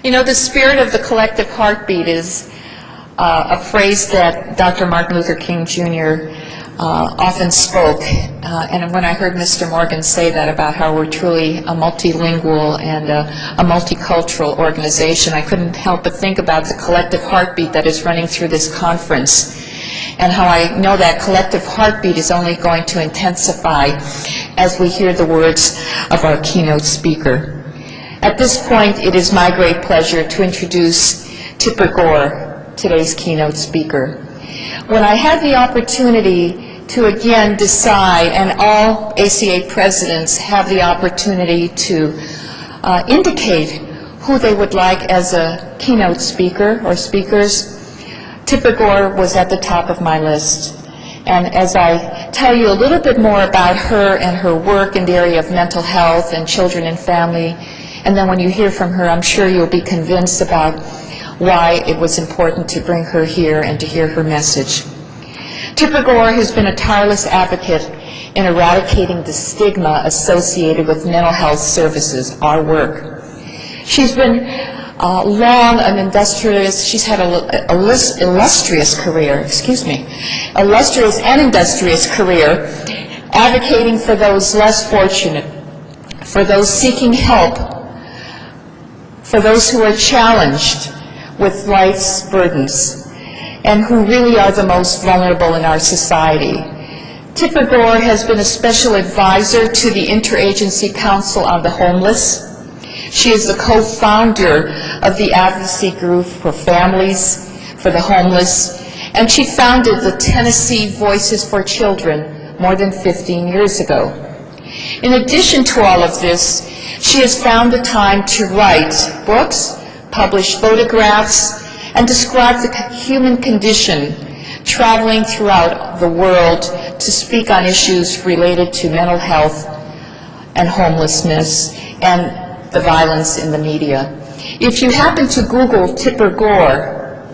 You know, the spirit of the collective heartbeat is a phrase that Dr. Martin Luther King Jr. Often spoke. And when I heard Mr. Morgan say that about how we're truly a multilingual and a multicultural organization, I couldn't help but think about the collective heartbeat that is running through this conference, and how I know that collective heartbeat is only going to intensify as we hear the words of our keynote speaker. At this point, it is my great pleasure to introduce Tipper Gore, today's keynote speaker. When I had the opportunity to again decide, and all ACA presidents have the opportunity to indicate who they would like as a keynote speaker or speakers, Tipper Gore was at the top of my list. And as I tell you a little bit more about her and her work in the area of mental health and children and family, and then when you hear from her, I'm sure you'll be convinced about why it was important to bring her here and to hear her message. Tipper Gore has been a tireless advocate in eradicating the stigma associated with mental health services, our work. She's been long an industrious, she's had a illustrious career, illustrious and industrious career, advocating for those less fortunate, for those seeking help, for those who are challenged with life's burdens, and who really are the most vulnerable in our society. Tipper Gore has been a special advisor to the Interagency Council on the Homeless. She is the co-founder of the advocacy group for families, for the homeless, and she founded the Tennessee Voices for Children more than 15 years ago. In addition to all of this, she has found the time to write books, publish photographs, and describe the human condition, traveling throughout the world to speak on issues related to mental health and homelessness and the violence in the media. If you happen to Google Tipper Gore,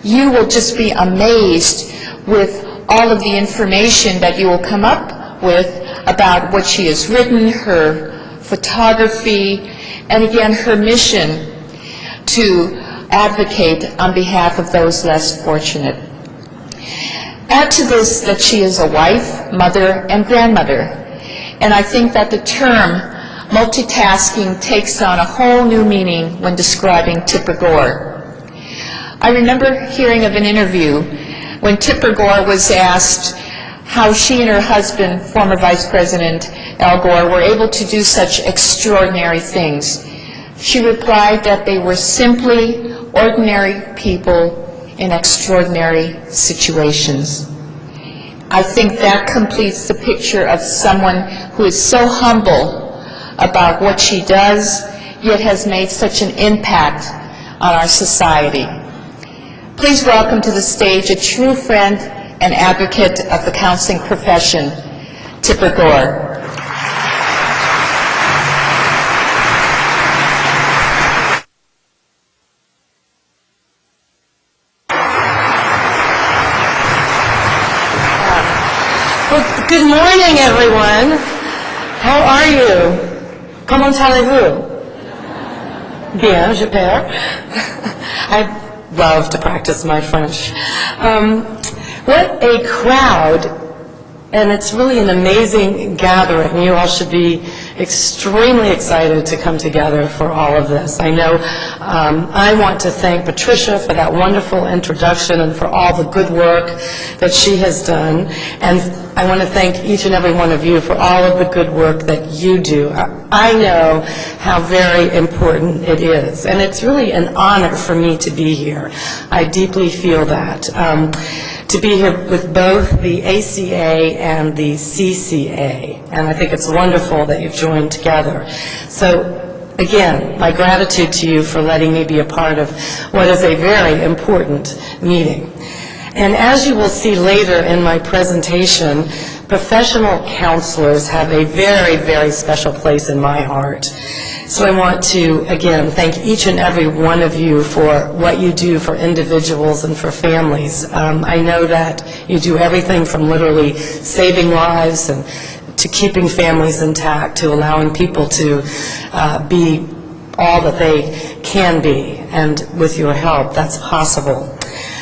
you will just be amazed with all of the information that you will come up with about what she has written, her photography, and again, her mission to advocate on behalf of those less fortunate. Add to this that she is a wife, mother, and grandmother, and I think that the term multitasking takes on a whole new meaning when describing Tipper Gore. I remember hearing of an interview when Tipper Gore was asked how she and her husband, former Vice President Al Gore, were able to do such extraordinary things. She replied that they were simply ordinary people in extraordinary situations. I think that completes the picture of someone who is so humble about what she does, yet has made such an impact on our society. Please welcome to the stage a true friend and advocate of the counseling profession, Tipper Gore. Well, good morning, everyone. How are you? Comment allez-vous? Bien, j'espère. I love to practice my French. What a crowd, and it's really an amazing gathering. You all should be extremely excited to come together for all of this. I know I want to thank Patricia for that wonderful introduction and for all the good work that she has done, and I want to thank each and every one of you for all of the good work that you do. I know how very important it is, and it's really an honor for me to be here. I deeply feel that. To be here with both the ACA and the CCA, and I think it's wonderful that you've joined together. So again, my gratitude to you for letting me be a part of what is a very important meeting. And as you will see later in my presentation, professional counselors have a very, very special place in my heart. So I want to, again, thank each and every one of you for what you do for individuals and for families. I know that you do everything from literally saving lives and to keeping families intact, to allowing people to be all that they can be, and with your help, that's possible.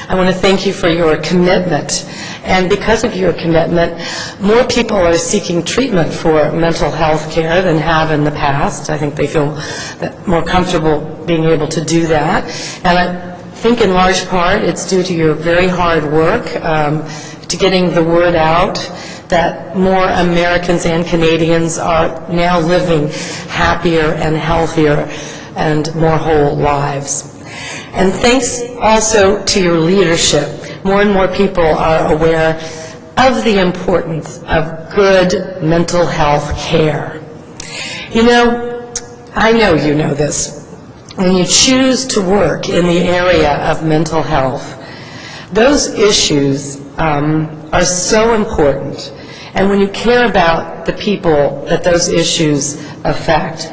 I want to thank you for your commitment, and because of your commitment, more people are seeking treatment for mental health care than have in the past. I think they feel more comfortable being able to do that, and I think in large part it's due to your very hard work to getting the word out that more Americans and Canadians are now living happier and healthier and more whole lives. And thanks also to your leadership, more and more people are aware of the importance of good mental health care. You know, I know you know this. When you choose to work in the area of mental health, those issues are so important. And when you care about the people that those issues affect,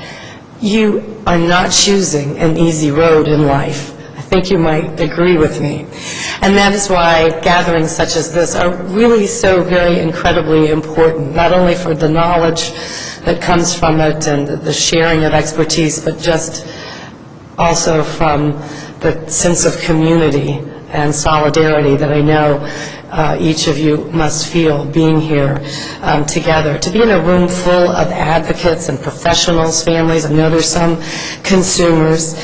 you are not choosing an easy road in life. I think you might agree with me. And that is why gatherings such as this are really so very incredibly important, not only for the knowledge that comes from it and the sharing of expertise, but just also from the sense of community and solidarity that I know each of you must feel being here together. To be in a room full of advocates and professionals, families, I know there's some consumers,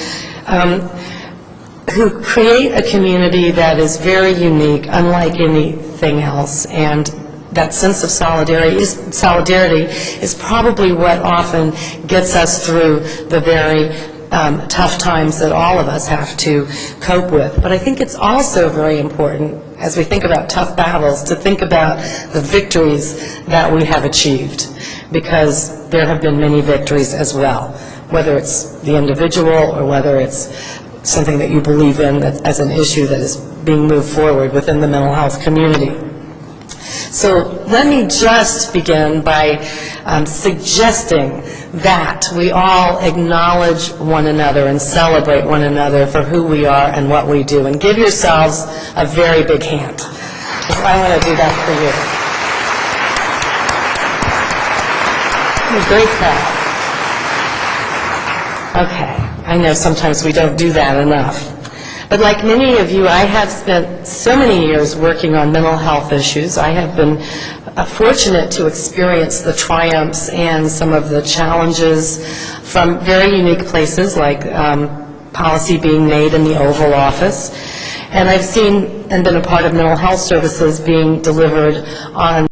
who create a community that is very unique, unlike anything else, and that sense of solidarity is probably what often gets us through the very tough times that all of us have to cope with. But I think it's also very important, as we think about tough battles, to think about the victories that we have achieved, because there have been many victories as well, whether it's the individual or whether it's something that you believe in as an issue that is being moved forward within the mental health community. So let me just begin by suggesting that we all acknowledge one another and celebrate one another for who we are and what we do, and give yourselves a very big hand. I want to do that for you. A great crowd. Okay. I know sometimes we don't do that enough. But like many of you, I have spent so many years working on mental health issues. I have been fortunate to experience the triumphs and some of the challenges from very unique places, like policy being made in the Oval Office. And I've seen and been a part of mental health services being delivered on